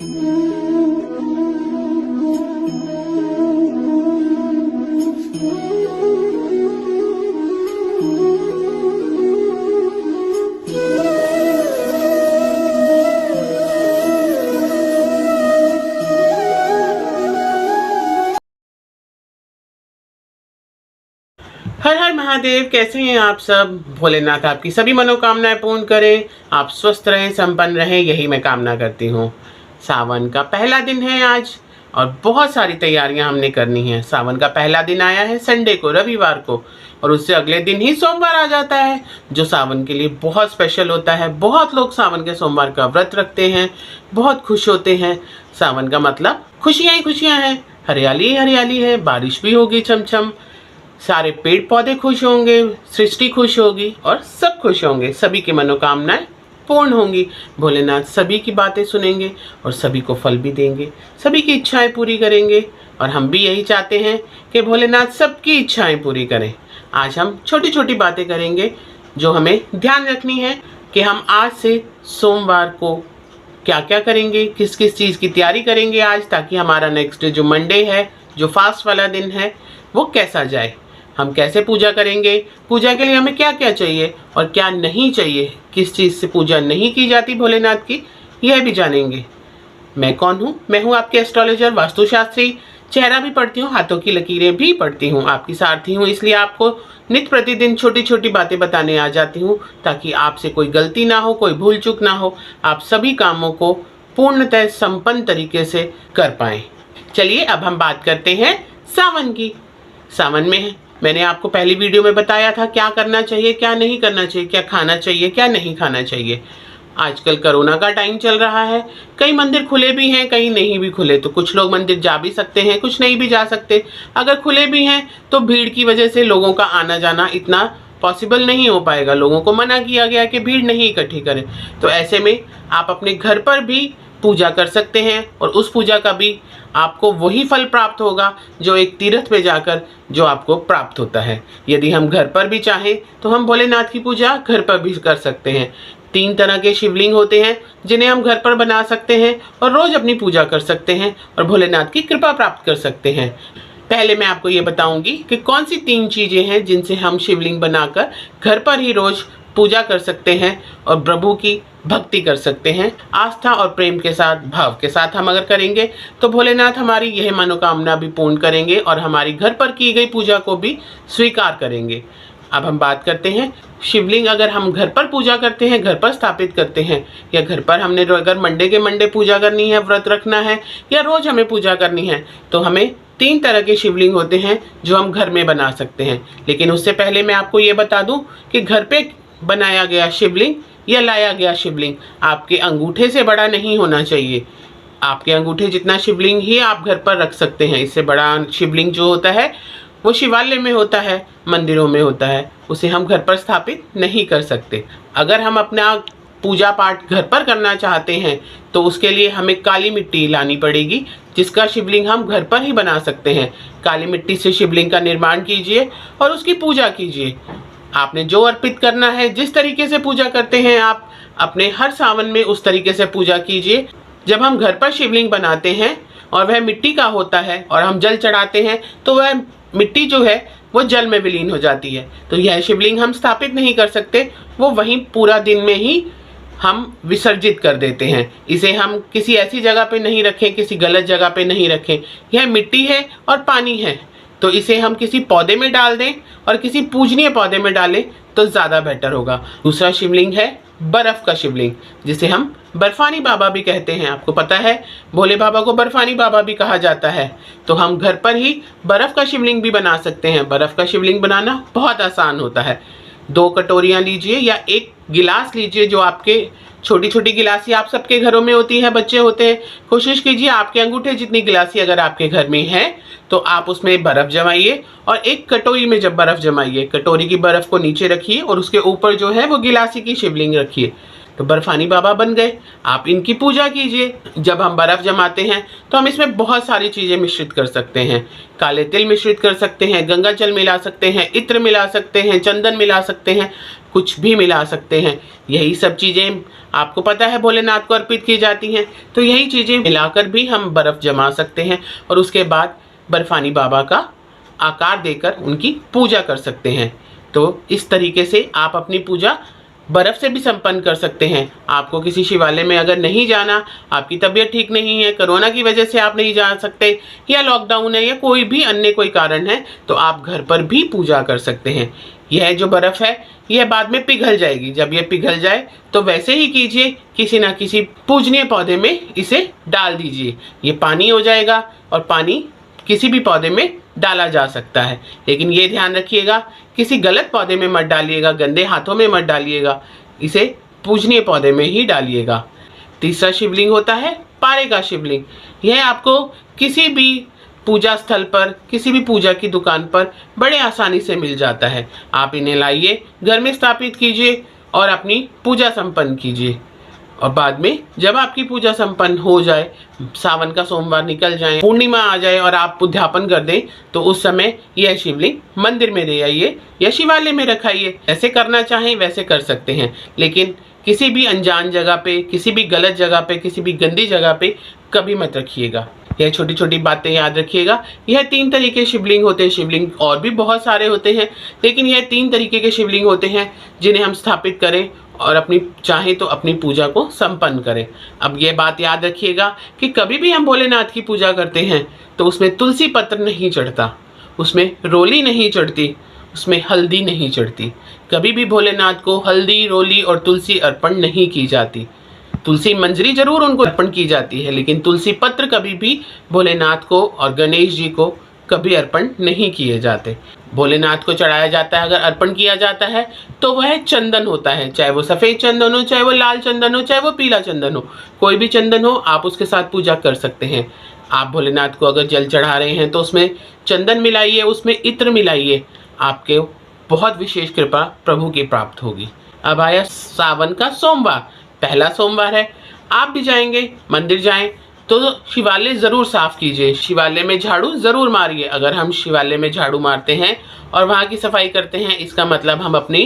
हर हर महादेव। कैसे हैं आप सब? भोलेनाथ आपकी सभी मनोकामनाएं पूर्ण करें, आप स्वस्थ रहें, संपन्न रहें, यही मैं कामना करती हूँ। सावन का पहला दिन है आज और बहुत सारी तैयारियां हमने करनी है। सावन का पहला दिन आया है संडे को, रविवार को, और उससे अगले दिन ही सोमवार आ जाता है, जो सावन के लिए बहुत स्पेशल होता है। बहुत लोग सावन के सोमवार का व्रत रखते हैं, बहुत खुश होते हैं। सावन का मतलब खुशियाँ ही खुशियाँ हैं, हरियाली ही हरियाली है, बारिश भी होगी छमछम, सारे पेड़ पौधे खुश होंगे, सृष्टि खुश होगी और सब खुश होंगे, सभी की मनोकामनाएं पूर्ण होंगी। भोलेनाथ सभी की बातें सुनेंगे और सभी को फल भी देंगे, सभी की इच्छाएं पूरी करेंगे। और हम भी यही चाहते हैं कि भोलेनाथ सबकी इच्छाएं पूरी करें। आज हम छोटी छोटी बातें करेंगे जो हमें ध्यान रखनी है कि हम आज से सोमवार को क्या क्या करेंगे, किस किस चीज़ की तैयारी करेंगे आज, ताकि हमारा नेक्स्ट जो मंडे है, जो फास्ट वाला दिन है, वो कैसा जाए। हम कैसे पूजा करेंगे, पूजा के लिए हमें क्या क्या चाहिए और क्या नहीं चाहिए, किस चीज़ से पूजा नहीं की जाती भोलेनाथ की, यह भी जानेंगे। मैं कौन हूँ? मैं हूँ आपके एस्ट्रोलॉजर, वास्तुशास्त्री। चेहरा भी पढ़ती हूँ, हाथों की लकीरें भी पढ़ती हूँ, आपकी सारथी हूँ। इसलिए आपको नित्य प्रतिदिन छोटी छोटी बातें बताने आ जाती हूँ, ताकि आपसे कोई गलती ना हो, कोई भूल चूक ना हो, आप सभी कामों को पूर्णतः संपन्न तरीके से कर पाएँ। चलिए अब हम बात करते हैं सावन की। सावन में मैंने आपको पहली वीडियो में बताया था क्या करना चाहिए, क्या नहीं करना चाहिए, क्या खाना चाहिए, क्या नहीं खाना चाहिए। आजकल कोरोना का टाइम चल रहा है, कई मंदिर खुले भी हैं, कई नहीं भी खुले। तो कुछ लोग मंदिर जा भी सकते हैं, कुछ नहीं भी जा सकते। अगर खुले भी हैं तो भीड़ की वजह से लोगों का आना जाना इतना पॉसिबल नहीं हो पाएगा। लोगों को मना किया गया कि भीड़ नहीं इकट्ठी करें। तो ऐसे में आप अपने घर पर भी पूजा कर सकते हैं और उस पूजा का भी आपको वही फल प्राप्त होगा जो एक तीर्थ पे जाकर जो आपको प्राप्त होता है। यदि हम घर पर भी चाहें तो हम भोलेनाथ की पूजा घर पर भी कर सकते हैं। 3 तरह के शिवलिंग होते हैं जिन्हें हम घर पर बना सकते हैं और रोज अपनी पूजा कर सकते हैं और भोलेनाथ की कृपा प्राप्त कर सकते हैं। पहले मैं आपको ये बताऊंगी कि कौन सी 3 चीजें हैं जिनसे हम शिवलिंग बनाकर घर पर ही रोज पूजा कर सकते हैं और प्रभु की भक्ति कर सकते हैं। आस्था और प्रेम के साथ, भाव के साथ हम अगर करेंगे तो भोलेनाथ हमारी यह मनोकामना भी पूर्ण करेंगे और हमारी घर पर की गई पूजा को भी स्वीकार करेंगे। अब हम बात करते हैं शिवलिंग अगर हम घर पर पूजा करते हैं, घर पर स्थापित करते हैं, या घर पर हमने अगर मंडे के मंडे पूजा करनी है, व्रत रखना है, या रोज हमें पूजा करनी है, तो हमें 3 तरह के शिवलिंग होते हैं जो हम घर में बना सकते हैं। लेकिन उससे पहले मैं आपको ये बता दूं कि घर पे बनाया गया शिवलिंग या लाया गया शिवलिंग आपके अंगूठे से बड़ा नहीं होना चाहिए। आपके अंगूठे जितना शिवलिंग ही आप घर पर रख सकते हैं। इससे बड़ा शिवलिंग जो होता है वो शिवालय में होता है, मंदिरों में होता है, उसे हम घर पर स्थापित नहीं कर सकते। अगर हम अपना पूजा पाठ घर पर करना चाहते हैं तो उसके लिए हमें काली मिट्टी लानी पड़ेगी, जिसका शिवलिंग हम घर पर ही बना सकते हैं। काली मिट्टी से शिवलिंग का निर्माण कीजिए और उसकी पूजा कीजिए। आपने जो अर्पित करना है, जिस तरीके से पूजा करते हैं आप अपने हर सावन में, उस तरीके से पूजा कीजिए। जब हम घर पर शिवलिंग बनाते हैं और वह मिट्टी का होता है और हम जल चढ़ाते हैं तो वह मिट्टी जो है वो जल में विलीन हो जाती है। तो यह शिवलिंग हम स्थापित नहीं कर सकते, वो वहीं पूरा दिन में ही हम विसर्जित कर देते हैं। इसे हम किसी ऐसी जगह पे नहीं रखें, किसी गलत जगह पे नहीं रखें। यह मिट्टी है और पानी है, तो इसे हम किसी पौधे में डाल दें और किसी पूजनीय पौधे में डालें तो ज़्यादा बेटर होगा। दूसरा शिवलिंग है बर्फ़ का शिवलिंग, जिसे हम बर्फानी बाबा भी कहते हैं। आपको पता है भोले बाबा को बर्फानी बाबा भी कहा जाता है। तो हम घर पर ही बर्फ़ का शिवलिंग भी बना सकते हैं। बर्फ़ का शिवलिंग बनाना बहुत आसान होता है। 2 कटोरियाँ लीजिए या 1 गिलास लीजिए, जो आपके छोटी छोटी गिलासी आप सबके घरों में होती है, बच्चे होते हैं। कोशिश कीजिए आपके अंगूठे जितनी गिलासी अगर आपके घर में है तो आप उसमें बर्फ़ जमाइए और 1 कटोरी में जब बर्फ़ जमाइए, कटोरी की बर्फ़ को नीचे रखिए और उसके ऊपर जो है वो गिलासी की शिवलिंग रखिए। तो बर्फानी बाबा बन गए। आप इनकी पूजा कीजिए। जब हम बर्फ़ जमाते हैं तो हम इसमें बहुत सारी चीज़ें मिश्रित कर सकते हैं। काले तिल मिश्रित कर सकते हैं, गंगा जल मिला सकते हैं, इत्र मिला सकते हैं, चंदन मिला सकते हैं, कुछ भी मिला सकते हैं। यही सब चीज़ें आपको पता है भोलेनाथ को अर्पित की जाती हैं। तो यही चीज़ें मिलाकर भी हम बर्फ़ जमा सकते हैं और उसके बाद बर्फानी बाबा का आकार देकर उनकी पूजा कर सकते हैं। तो इस तरीके से आप अपनी पूजा बर्फ़ से भी संपन्न कर सकते हैं। आपको किसी शिवालय में अगर नहीं जाना, आपकी तबीयत ठीक नहीं है, कोरोना की वजह से आप नहीं जा सकते, या लॉकडाउन है, या कोई भी अन्य कोई कारण है, तो आप घर पर भी पूजा कर सकते हैं। यह जो बर्फ़ है यह बाद में पिघल जाएगी। जब यह पिघल जाए तो वैसे ही कीजिए, किसी ना किसी पूजनीय पौधे में इसे डाल दीजिए। ये पानी हो जाएगा और पानी किसी भी पौधे में डाला जा सकता है। लेकिन ये ध्यान रखिएगा, किसी गलत पौधे में मत डालिएगा, गंदे हाथों में मत डालिएगा, इसे पूजनीय पौधे में ही डालिएगा। तीसरा शिवलिंग होता है पारे का शिवलिंग। यह आपको किसी भी पूजा स्थल पर, किसी भी पूजा की दुकान पर बड़े आसानी से मिल जाता है। आप इन्हें लाइए, घर में स्थापित कीजिए और अपनी पूजा संपन्न कीजिए। और बाद में जब आपकी पूजा संपन्न हो जाए, सावन का सोमवार निकल जाए, पूर्णिमा आ जाए और आप उद्यापन कर दें, तो उस समय यह शिवलिंग मंदिर में ले आइए या शिवालय में रखाइए। ऐसे करना चाहें वैसे कर सकते हैं, लेकिन किसी भी अनजान जगह पे, किसी भी गलत जगह पे, किसी भी गंदी जगह पे कभी मत रखिएगा। यह छोटी छोटी बातें याद रखिएगा। यह 3 तरीके शिवलिंग होते हैं। शिवलिंग और भी बहुत सारे होते हैं, लेकिन यह 3 तरीके के शिवलिंग होते हैं जिन्हें हम स्थापित करें और अपनी चाहे तो अपनी पूजा को संपन्न करें। अब ये बात याद रखिएगा कि कभी भी हम भोलेनाथ की पूजा करते हैं तो उसमें तुलसी पत्र नहीं चढ़ता, उसमें रोली नहीं चढ़ती, उसमें हल्दी नहीं चढ़ती। कभी भी भोलेनाथ को हल्दी, रोली और तुलसी अर्पण नहीं की जाती। तुलसी मंजरी जरूर उनको अर्पण की जाती है, लेकिन तुलसी पत्र कभी भी भोलेनाथ को और गणेश जी को कभी अर्पण नहीं किए जाते। भोलेनाथ को चढ़ाया जाता है, अगर अर्पण किया जाता है तो वह चंदन होता है, चाहे वो सफ़ेद चंदन हो, चाहे वो लाल चंदन हो, चाहे वो पीला चंदन हो, कोई भी चंदन हो, आप उसके साथ पूजा कर सकते हैं। आप भोलेनाथ को अगर जल चढ़ा रहे हैं तो उसमें चंदन मिलाइए, उसमें इत्र मिलाइए, आपके बहुत विशेष कृपा प्रभु की प्राप्त होगी। अब आया सावन का सोमवार, पहला सोमवार है। आप भी जाएंगे, मंदिर जाएं तो शिवालय ज़रूर साफ़ कीजिए, शिवालय में झाड़ू ज़रूर मारिए। अगर हम शिवालय में झाड़ू मारते हैं और वहाँ की सफाई करते हैं, इसका मतलब हम अपनी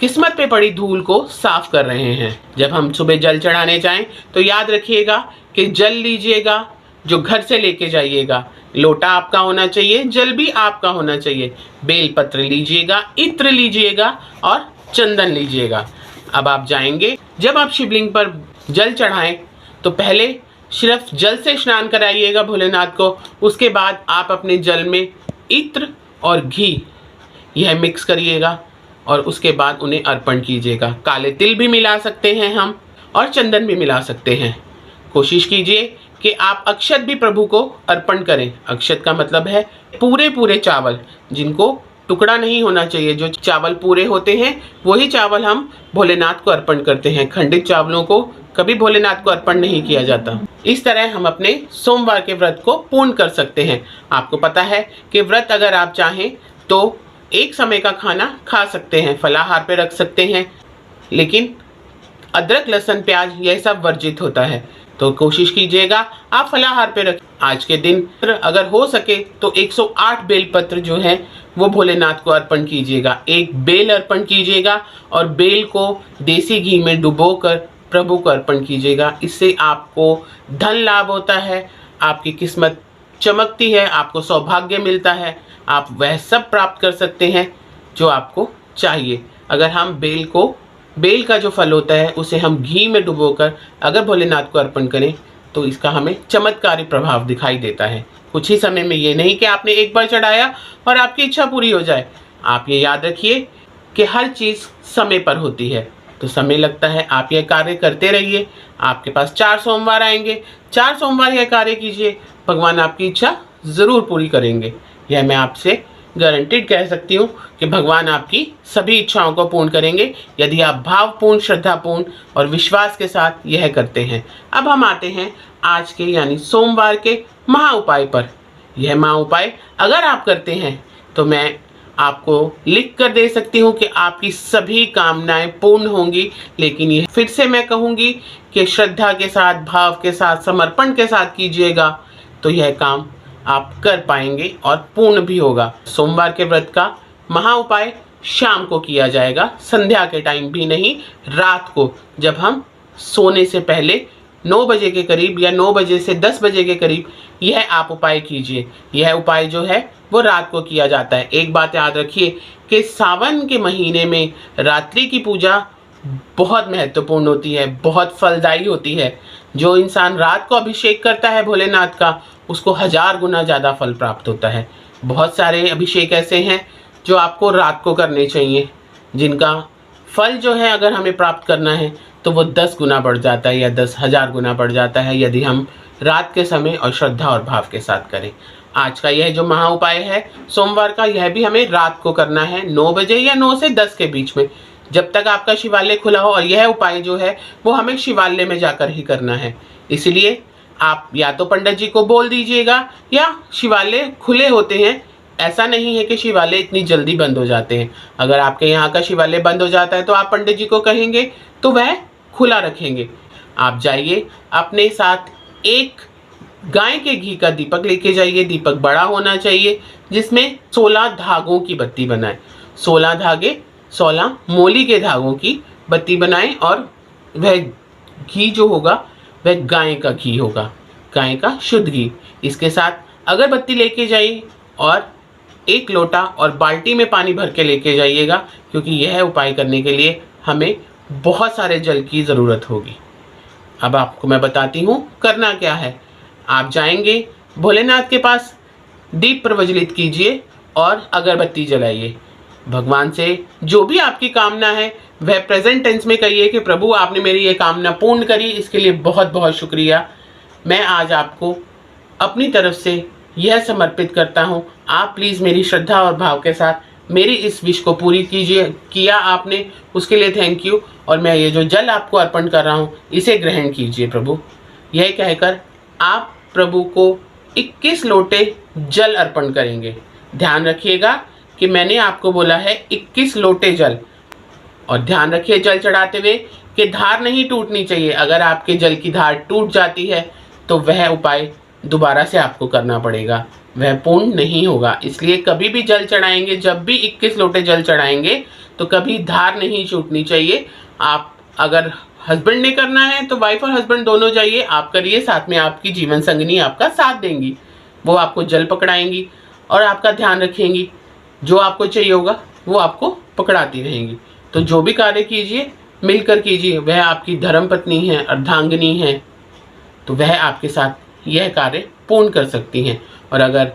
किस्मत पे पड़ी धूल को साफ़ कर रहे हैं। जब हम सुबह जल चढ़ाने जाएं तो याद रखिएगा कि जल लीजिएगा जो घर से लेके जाइएगा। लोटा आपका होना चाहिए, जल भी आपका होना चाहिए। बेलपत्र लीजिएगा, इत्र लीजिएगा और चंदन लीजिएगा। अब आप जाएंगे, जब आप शिवलिंग पर जल चढ़ाएं तो पहले सिर्फ जल से स्नान कराइएगा भोलेनाथ को। उसके बाद आप अपने जल में इत्र और घी यह मिक्स करिएगा और उसके बाद उन्हें अर्पण कीजिएगा। काले तिल भी मिला सकते हैं हम और चंदन भी मिला सकते हैं। कोशिश कीजिए कि आप अक्षत भी प्रभु को अर्पण करें। अक्षत का मतलब है पूरे पूरे चावल, जिनको टुकड़ा नहीं होना चाहिए। जो चावल पूरे होते हैं वही चावल हम भोलेनाथ को अर्पण करते हैं। खंडित चावलों को कभी भोलेनाथ को अर्पण नहीं किया जाता। इस तरह हम अपने सोमवार के व्रत को पूर्ण कर सकते हैं। आपको पता है कि व्रत अगर आप चाहें तो एक समय का खाना खा सकते हैं, फलाहार पे रख सकते हैं, लेकिन अदरक, लहसुन, प्याज यह सब वर्जित होता है। तो कोशिश कीजिएगा आप फलाहार पे रखें। आज के दिन अगर हो सके तो 108 बेलपत्र जो है वो भोलेनाथ को अर्पण कीजिएगा। एक बेल अर्पण कीजिएगा और बेल को देसी घी में डुबोकर प्रभु को अर्पण कीजिएगा। इससे आपको धन लाभ होता है, आपकी किस्मत चमकती है, आपको सौभाग्य मिलता है, आप वह सब प्राप्त कर सकते हैं जो आपको चाहिए। अगर हम बेल का जो फल होता है उसे हम घी में डुबोकर अगर भोलेनाथ को अर्पण करें तो इसका हमें चमत्कारी प्रभाव दिखाई देता है। कुछ ही समय में, ये नहीं कि आपने एक बार चढ़ाया और आपकी इच्छा पूरी हो जाए। आप ये याद रखिए कि हर चीज़ समय पर होती है, तो समय लगता है। आप यह कार्य करते रहिए। आपके पास 4 सोमवार आएंगे, 4 सोमवार यह कार्य कीजिए, भगवान आपकी इच्छा ज़रूर पूरी करेंगे। यह मैं आपसे गारंटीड कह सकती हूँ कि भगवान आपकी सभी इच्छाओं को पूर्ण करेंगे यदि आप भावपूर्ण, श्रद्धापूर्ण और विश्वास के साथ यह करते हैं। अब हम आते हैं आज के यानी सोमवार के महा उपाय पर। यह महा उपाय अगर आप करते हैं तो मैं आपको लिख कर दे सकती हूँ कि आपकी सभी कामनाएं पूर्ण होंगी। लेकिन ये फिर से मैं कहूँगी कि श्रद्धा के साथ, भाव के साथ, समर्पण के साथ कीजिएगा तो यह काम आप कर पाएंगे और पूर्ण भी होगा। सोमवार के व्रत का महा उपाय शाम को किया जाएगा, संध्या के टाइम भी नहीं, रात को जब हम सोने से पहले 9 बजे के करीब या 9 बजे से 10 बजे के करीब यह आप उपाय कीजिए। यह उपाय जो है वो रात को किया जाता है। एक बात याद रखिए कि सावन के महीने में रात्रि की पूजा बहुत महत्वपूर्ण होती है, बहुत फलदायी होती है। जो इंसान रात को अभिषेक करता है भोलेनाथ का, उसको 1000 गुना ज़्यादा फल प्राप्त होता है। बहुत सारे अभिषेक ऐसे हैं जो आपको रात को करने चाहिए, जिनका फल जो है अगर हमें प्राप्त करना है तो वो 10 गुना बढ़ जाता है या 10,000 गुना बढ़ जाता है यदि हम रात के समय और श्रद्धा और भाव के साथ करें। आज का यह जो महा उपाय है सोमवार का, यह भी हमें रात को करना है 9 बजे या 9 से 10 के बीच में, जब तक आपका शिवालय खुला हो। और यह उपाय जो है वो हमें शिवालय में जाकर ही करना है। इसलिए आप या तो पंडित जी को बोल दीजिएगा या शिवालय खुले होते हैं। ऐसा नहीं है कि शिवालय इतनी जल्दी बंद हो जाते हैं। अगर आपके यहाँ का शिवालय बंद हो जाता है तो आप पंडित जी को कहेंगे तो वह खुला रखेंगे। आप जाइए, अपने साथ एक गाय के घी का दीपक लेके जाइए। दीपक बड़ा होना चाहिए जिसमें 16 धागों की बत्ती बनाए। 16 धागे, 16 मोली के धागों की बत्ती बनाएं और वह घी जो होगा वह गाय का घी होगा, गाय का शुद्ध घी। इसके साथ अगरबत्ती लेके जाइए और 1 लोटा और बाल्टी में पानी भर के लेके जाइएगा, क्योंकि यह उपाय करने के लिए हमें बहुत सारे जल की ज़रूरत होगी। अब आपको मैं बताती हूँ करना क्या है। आप जाएंगे भोलेनाथ के पास, दीप प्रज्वलित कीजिए और अगरबत्ती जलाइए। भगवान से जो भी आपकी कामना है वह प्रेजेंट टेंस में कहिए कि प्रभु आपने मेरी ये कामना पूर्ण करी, इसके लिए बहुत बहुत शुक्रिया। मैं आज आपको अपनी तरफ से यह समर्पित करता हूँ। आप प्लीज़ मेरी श्रद्धा और भाव के साथ मेरी इस विश को पूरी कीजिए। किया आपने, उसके लिए थैंक यू। और मैं ये जो जल आपको अर्पण कर रहा हूँ इसे ग्रहण कीजिए प्रभु। यह कहकर आप प्रभु को 21 लोटे जल अर्पण करेंगे। ध्यान रखिएगा कि मैंने आपको बोला है 21 लोटे जल। और ध्यान रखिए जल चढ़ाते हुए कि धार नहीं टूटनी चाहिए। अगर आपके जल की धार टूट जाती है तो वह उपाय दोबारा से आपको करना पड़ेगा, वह पूर्ण नहीं होगा। इसलिए कभी भी जल चढ़ाएंगे, जब भी 21 लोटे जल चढ़ाएंगे तो कभी धार नहीं छूटनी चाहिए। आप अगर हस्बैंड ने करना है तो वाइफ और हस्बैंड दोनों जाइए, आप करिए, साथ में आपकी जीवन संगिनी आपका साथ देंगी। वो आपको जल पकड़ाएंगी और आपका ध्यान रखेंगी। जो आपको चाहिए होगा वो आपको पकड़ाती रहेंगी। तो जो भी कार्य कीजिए मिलकर कीजिए। वह आपकी धर्मपत्नी है, अर्धांगिनी है, तो वह आपके साथ यह कार्य पूर्ण कर सकती हैं। और अगर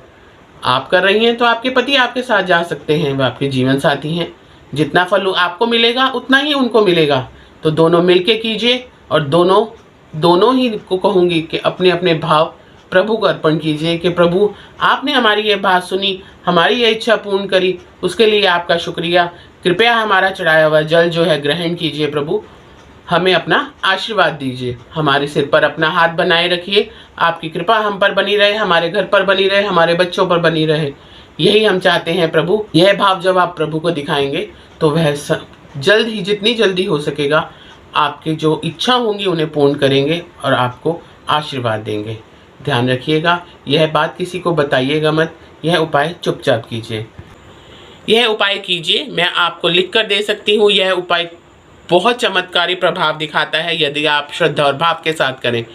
आप कर रही हैं तो आपके पति आपके साथ जा सकते हैं, वह आपके जीवन साथी हैं। जितना फल आपको मिलेगा उतना ही उनको मिलेगा। तो दोनों मिलके कीजिए और दोनों ही को कहूँगी कि अपने अपने भाव प्रभु को अर्पण कीजिए कि प्रभु आपने हमारी ये बात सुनी, हमारी ये इच्छा पूर्ण करी, उसके लिए आपका शुक्रिया। कृपया हमारा चढ़ाया हुआ जल जो है ग्रहण कीजिए प्रभु, हमें अपना आशीर्वाद दीजिए, हमारे सिर पर अपना हाथ बनाए रखिए। आपकी कृपा हम पर बनी रहे, हमारे घर पर बनी रहे, हमारे बच्चों पर बनी रहे। यही हम चाहते हैं प्रभु। यह भाव जब आप प्रभु को दिखाएंगे तो वह जल्द ही, जितनी जल्दी हो सकेगा, आपकी जो इच्छा होंगी उन्हें पूर्ण करेंगे और आपको आशीर्वाद देंगे। ध्यान रखिएगा, यह बात किसी को बताइएगा मत। यह उपाय चुपचाप कीजिए। यह उपाय कीजिए, मैं आपको लिख कर दे सकती हूँ। यह उपाय बहुत चमत्कारी प्रभाव दिखाता है यदि आप श्रद्धा और भाव के साथ करें।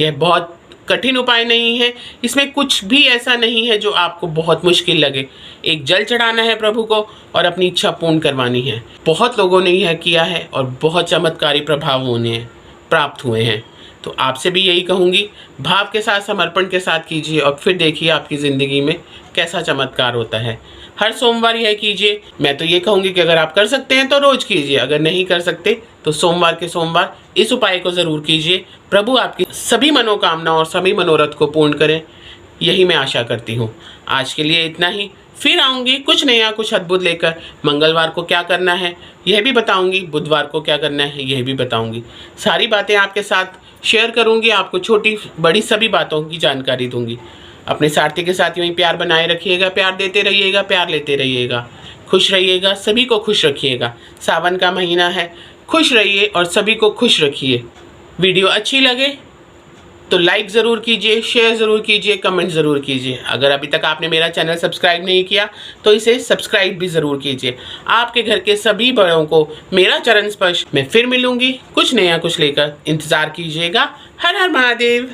यह बहुत कठिन उपाय नहीं है, इसमें कुछ भी ऐसा नहीं है जो आपको बहुत मुश्किल लगे। एक जल चढ़ाना है प्रभु को और अपनी इच्छा पूर्ण करवानी है। बहुत लोगों ने यह किया है और बहुत चमत्कारी प्रभाव उन्हें प्राप्त हुए हैं। तो आपसे भी यही कहूँगी, भाव के साथ, समर्पण के साथ कीजिए और फिर देखिए आपकी ज़िंदगी में कैसा चमत्कार होता है। हर सोमवार यह कीजिए। मैं तो ये कहूँगी कि अगर आप कर सकते हैं तो रोज़ कीजिए, अगर नहीं कर सकते तो सोमवार के सोमवार इस उपाय को ज़रूर कीजिए। प्रभु आपकी सभी मनोकामना और सभी मनोरथ को पूर्ण करें, यही मैं आशा करती हूँ। आज के लिए इतना ही। फिर आऊँगी कुछ नया, कुछ अद्भुत लेकर। मंगलवार को क्या करना है यह भी बताऊँगी, बुधवार को क्या करना है यह भी बताऊँगी। सारी बातें आपके साथ शेयर करूँगी, आपको छोटी बड़ी सभी बातों की जानकारी दूँगी। अपने साथी के साथ यूँ ही प्यार बनाए रखिएगा, प्यार देते रहिएगा, प्यार लेते रहिएगा, खुश रहिएगा, सभी को खुश रखिएगा। सावन का महीना है, खुश रहिए और सभी को खुश रखिए। वीडियो अच्छी लगे तो लाइक ज़रूर कीजिए, शेयर ज़रूर कीजिए, कमेंट ज़रूर कीजिए। अगर अभी तक आपने मेरा चैनल सब्सक्राइब नहीं किया तो इसे सब्सक्राइब भी ज़रूर कीजिए। आपके घर के सभी बड़ों को मेरा चरण स्पर्श। मैं फिर मिलूँगी कुछ नया कुछ लेकर, इंतज़ार कीजिएगा। हर हर महादेव।